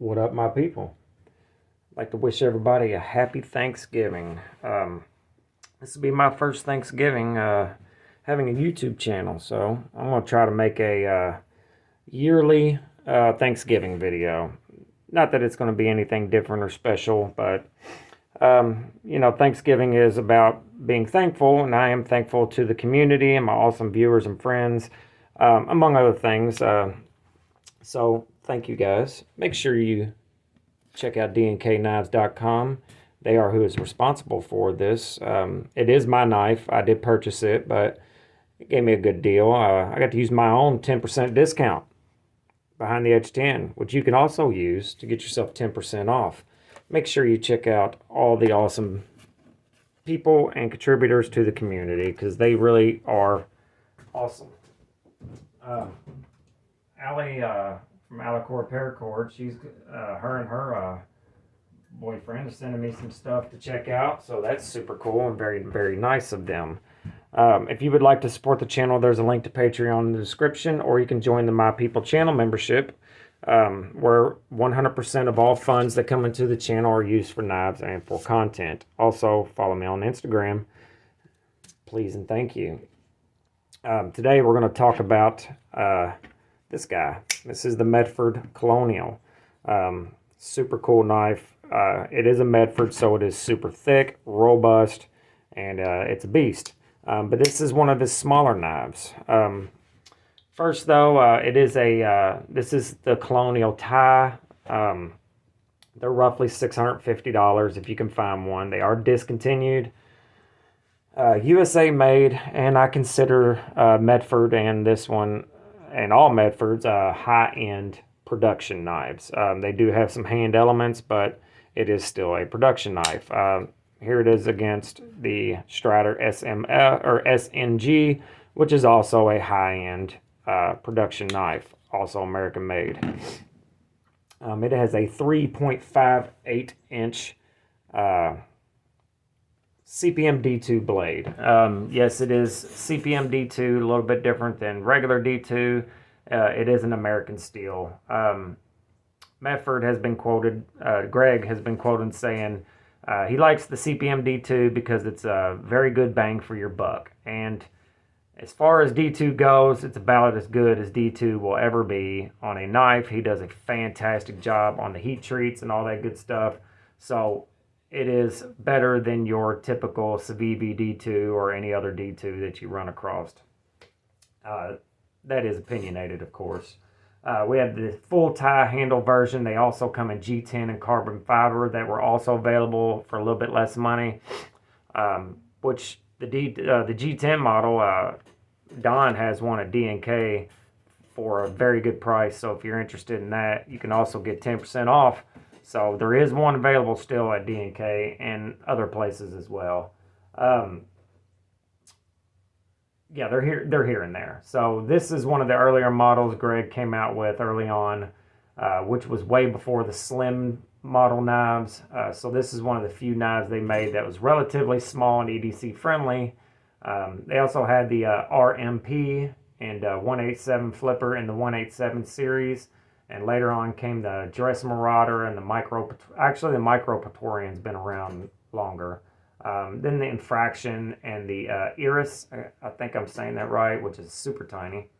What up, my people? I'd like to wish everybody a happy Thanksgiving. This will be my first Thanksgiving having a YouTube channel, so I'm going to try to make a yearly Thanksgiving video. Not that it's going to be anything different or special, but Thanksgiving is about being thankful, and I am thankful to the community and my awesome viewers and friends, among other things. So thank you guys. Make sure you check out DNKKnives.com. They are who is responsible for this. It is my knife. I did purchase it, but it gave me a good deal. I got to use my own 10% discount behind the edge 10, which you can also use to get yourself 10% off. Make sure you check out all the awesome people and contributors to the community because they really are awesome. Allie from Alicore Paracord, she's her and her boyfriend are sending me some stuff to check out, so that's super cool and very, very nice of them. If you would like to support the channel, there's a link to Patreon in the description, or you can join the My People channel membership, where 100% of all funds that come into the channel are used for knives and for content. Also, follow me on Instagram, please and thank you. Today we're going to talk about this guy. This is the Medford Colonial. Super cool knife. It is a Medford, so it is super thick, robust, and it's a beast. But this is one of his smaller knives. First, though, this is the Colonial tie. They're roughly $650 if you can find one. They are discontinued. USA made, and I consider Medford and this one and all Medfords high-end production knives. They do have some hand elements, but it is still a production knife. Here it is against the Strider SNG, which is also a high-end production knife, also American-made. It has a 3.58-inch CPM D2 blade. Yes, it is CPM D2, a little bit different than regular D2. It is an American steel. Medford has been quoted, Greg has been quoted saying he likes the CPM D2 because it's a very good bang for your buck. And as far as D2 goes, it's about as good as D2 will ever be on a knife. He does a fantastic job on the heat treats and all that good stuff. So it is better than your typical Civivi D2 or any other D2 that you run across. That is opinionated, of course. We have the full tie handle version. They also come in G10 and carbon fiber that were also available for a little bit less money. Which the G10 model, Don has one at DNK for a very good price. So if you're interested in that, you can also get 10% off. So there is one available still at DNK and other places as well. Yeah, they're here and there. So this is one of the earlier models Greg came out with early on, which was way before the slim model knives. So this is one of the few knives they made that was relatively small and EDC friendly. They also had the RMP and 187 flipper in the 187 series. And later on came the Dress Marauder and the Micro. Actually, the Micro Praetorian's been around longer. Then the Infraction and the Iris. I think I'm saying that right, which is super tiny.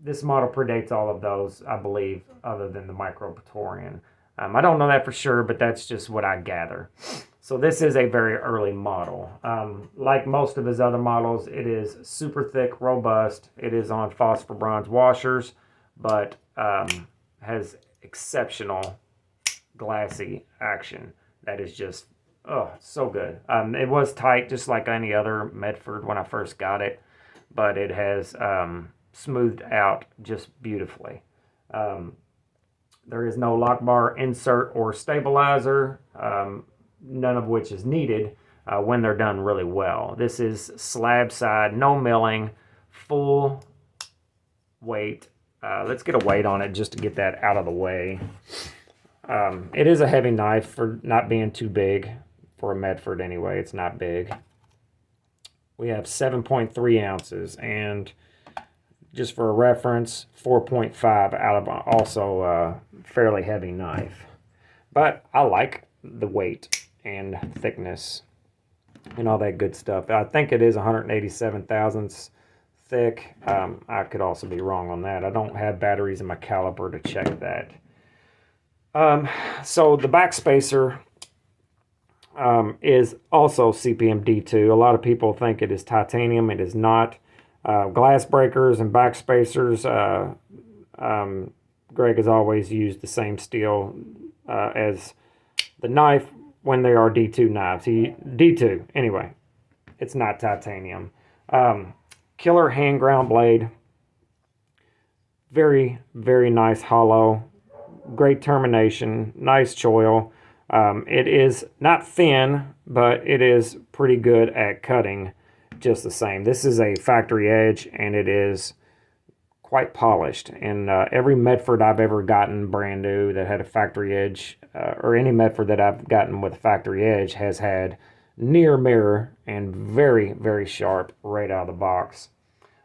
This model predates all of those, I believe, other than the Micro Praetorian. I don't know that for sure, but that's just what I gather. So this is a very early model. Like most of his other models, it is super thick, robust. It is on phosphor bronze washers, but has exceptional glassy action. That is just, oh, so good. It was tight, just like any other Medford when I first got it, but it has smoothed out just beautifully. There is no lock bar insert or stabilizer, none of which is needed when they're done really well. This is slab side, no milling, full weight. Let's get a weight on it just to get that out of the way. It is a heavy knife for not being too big. For a Medford anyway, it's not big. We have 7.3 ounces, and just for a reference, 4.5 out of also a fairly heavy knife. But I like the weight and thickness and all that good stuff. I think it is 187 thousandths thick. I could also be wrong on that. I don't have batteries in my caliper to check that. So the backspacer is also CPM D2. A lot of people think it is titanium. It is not. Glass breakers and backspacers, Greg has always used the same steel as the knife when they are D2 knives. D2, anyway, it's not titanium. Killer hand ground blade. Very, very nice hollow. Great termination. Nice choil. It is not thin, but it is pretty good at cutting just the same. This is a factory edge, and it is quite polished. And every Medford I've ever gotten brand new that had a factory edge, or any Medford that I've gotten with a factory edge, has had near mirror and very, very sharp right out of the box.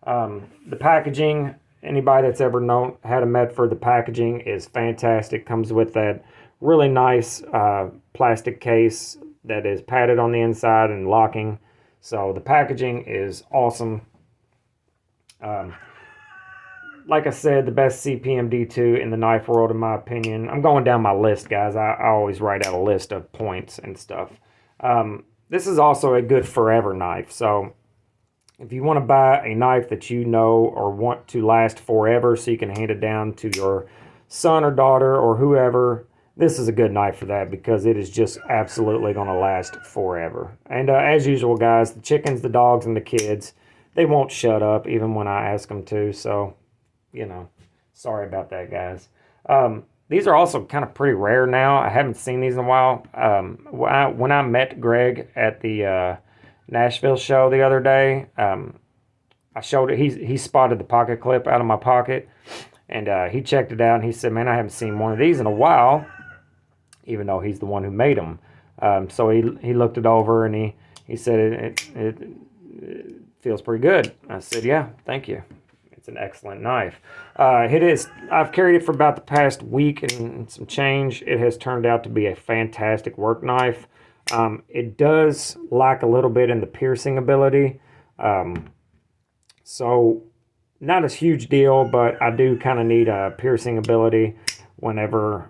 The packaging, anybody that's ever had a Medford, the packaging is fantastic. Comes with that really nice plastic case that is padded on the inside and locking. So the packaging is awesome. Like I said, the best CPM D2 in the knife world, in my opinion. I'm going down my list, guys. I always write out a list of points and stuff. This is also a good forever knife. So if you want to buy a knife that you know or want to last forever so you can hand it down to your son or daughter or whoever, this is a good knife for that, because it is just absolutely going to last forever. And as usual, guys, the chickens, the dogs, and the kids, they won't shut up even when I ask them to. So, you know, sorry about that, guys. These are also kind of pretty rare now. I haven't seen these in a while. When I met Greg at the Nashville show the other day, I showed it. He spotted the pocket clip out of my pocket, and he checked it out, and he said, man, I haven't seen one of these in a while, even though he's the one who made them. So he looked it over, and he said it feels pretty good. I said, yeah, thank you. It's an excellent knife. It is. I've carried it for about the past week and some change. It has turned out to be a fantastic work knife. It does lack a little bit in the piercing ability. So not a huge deal, but I do kind of need a piercing ability whenever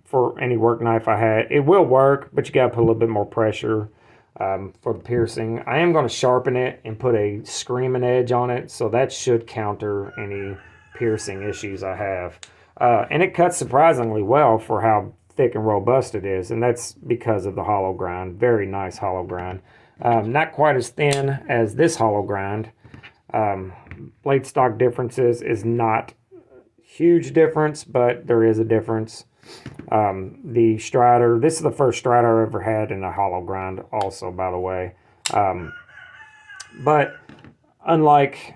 for any work knife I had. It will work, but you got to put a little bit more pressure for the piercing. I am going to sharpen it and put a screaming edge on it, so that should counter any piercing issues I have. And it cuts surprisingly well for how thick and robust it is, and that's because of the hollow grind. Very nice hollow grind. Not quite as thin as this hollow grind. Blade stock differences is not huge difference, but there is a difference. The Strider, this is the first Strider I ever had in a hollow grind also, by the way. But unlike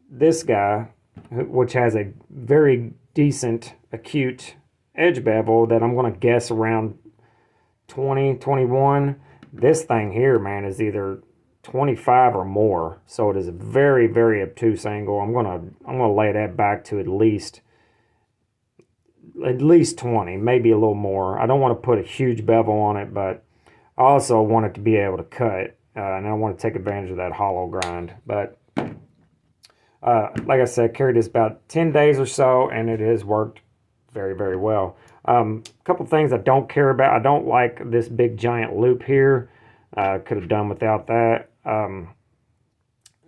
this guy, which has a very decent acute edge bevel that I'm going to guess around 20, 21, this thing here, man, is either 25 or more. So it is a very, very obtuse angle. I'm gonna lay that back to at least 20, maybe a little more. I don't want to put a huge bevel on it, but I also want it to be able to cut, and I want to take advantage of that hollow grind. But like I said, carried this about 10 days or so, and it has worked very, very well. A couple things I don't care about. I don't like this big giant loop here. Could have done without that.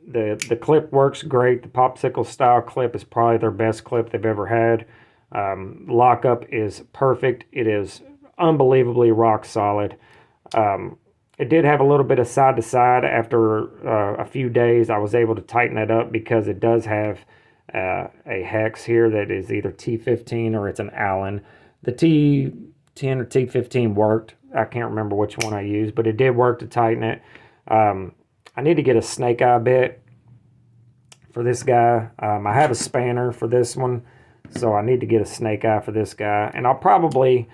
The clip works great. The popsicle style clip is probably their best clip they've ever had. Lockup is perfect. It is unbelievably rock solid. It did have a little bit of side to side. After a few days, I was able to tighten it up because it does have a hex here that is either T15 or it's an Allen. The T10 or T15 worked. I can't remember which one I used, but it did work to tighten it. I need to get a snake eye bit for this guy. I have a spanner for this one, so I need to get a snake eye for this guy. And I'll probably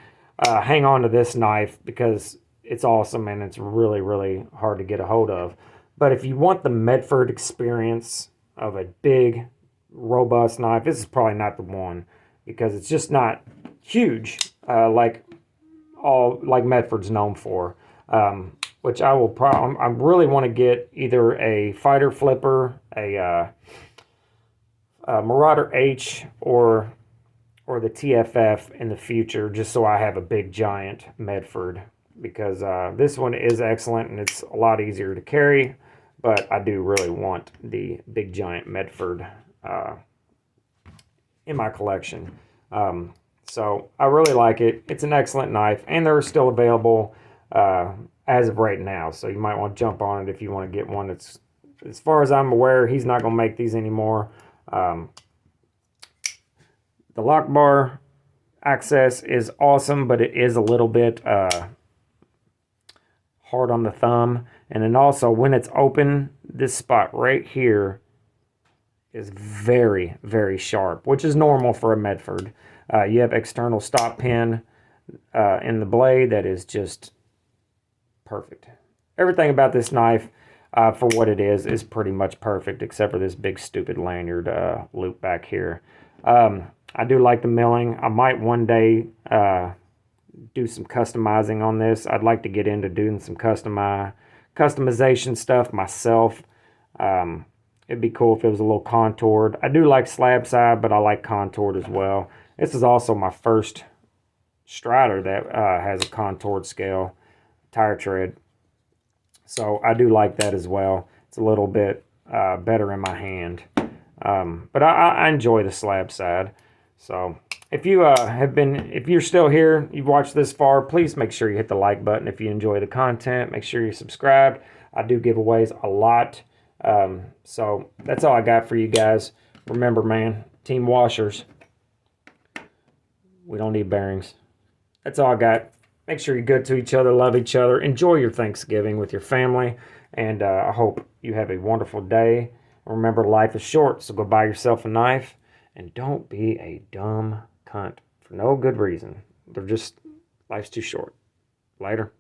hang on to this knife because it's awesome and it's really, really hard to get a hold of. But if you want the Medford experience of a big, robust knife. This is probably not the one because it's just not huge like Medford's known for. Which I will I really want to get either a fighter flipper, a Marauder H, or the TFF in the future, just so I have a big giant Medford, because this one is excellent and it's a lot easier to carry, but I do really want the big giant Medford in my collection. So I really like it. It's an excellent knife, and they're still available as of right now, so you might want to jump on it if you want to get one. It's, as far as I'm aware, he's not going to make these anymore. The lock bar access is awesome, but it is a little bit hard on the thumb. And then also, when it's open, this spot right here is very, very sharp, which is normal for a Medford. You have external stop pin in the blade that is just perfect. Everything about this knife, for what it is pretty much perfect, except for this big stupid lanyard loop back here. I do like the milling. I might one day do some customizing on this. I'd like to get into doing some customization stuff myself. It'd be cool if it was a little contoured. I do like slab side, but I like contoured as well. This is also my first Strider that has a contoured scale tire tread. So I do like that as well. It's a little bit better in my hand. But I enjoy the slab side. So if you if you're still here, you've watched this far, please make sure you hit the like button. If you enjoy the content, make sure you subscribe. I do giveaways a lot. So that's all I got for you guys. Remember, man, team washers, we don't need bearings. That's all I got. Make sure you're good to each other, love each other, enjoy your Thanksgiving with your family, and I hope you have a wonderful day. Remember, life is short, so go buy yourself a knife, and don't be a dumb cunt for no good reason. Life's too short. Later.